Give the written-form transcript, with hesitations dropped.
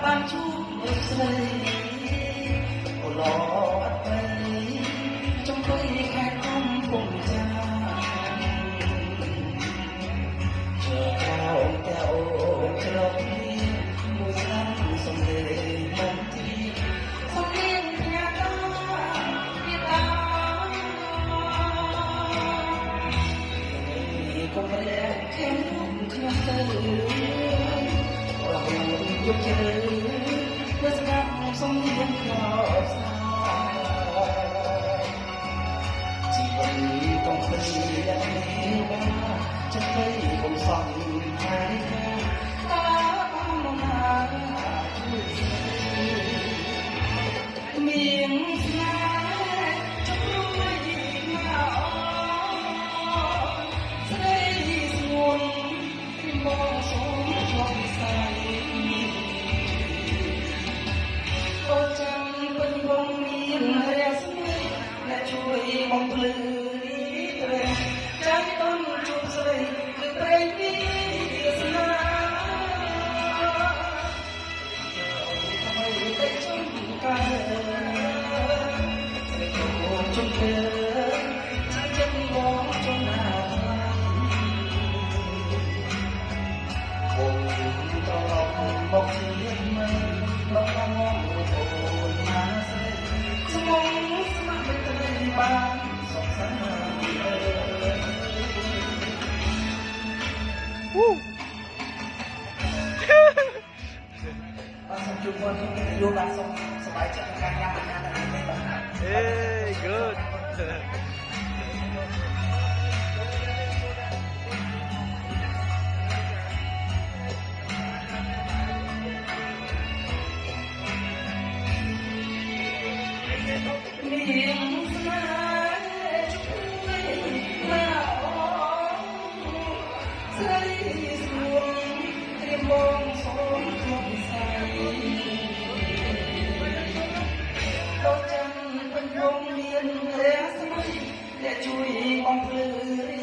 បានជួបមួយស្រីអូឡអត់ទៅចំបីខែកំពុងចាchờ caoតែអូនច្រកនេះមួយស្ដាប់សំឡេងមកទីសំឡេងផ្ញើតាពីតាកុំរែកខាងខ្ញុំទៅយប់ជ្រៅនៅស្ដាប់សំឡេងខ្លោចស្នាជីវិតកុំព្រៀននេះបានចិត្តទៅកុំសងហើយតាបានមកជួយមានស្នេហ៍ជុំរុំមិនមកស្រីស្ងួនពីមកសូមឆ្លងវិស័យអូចាំពេញបងមានរស្មីและช่วยបំភ្លឺនេះត្រេះចាញ់ទុនជួបស្រីគឺព្រេងនេះស្នាថ្មីតែជុំកាស្រីចូលជុំទៅចិត្តមកជុំណាបងត្រឡប់មកជាមិនមកមកអូនណាស្រីស្មងស្មាត់ទៅបានសុខសាន្តបាទជួបគាត់យកបានសុខសប្បាយចិត្តក្នុងការញ៉ាំអាហារទាំងនេះបាទ Hey, good. មានស្នេហ៍ជួយណាអូស្រីស្រួលត្រៀមបងសូមក្នុងវិស័យដូចចាំពេញវងមានរស្មីដែលជួយបំភ្លឺ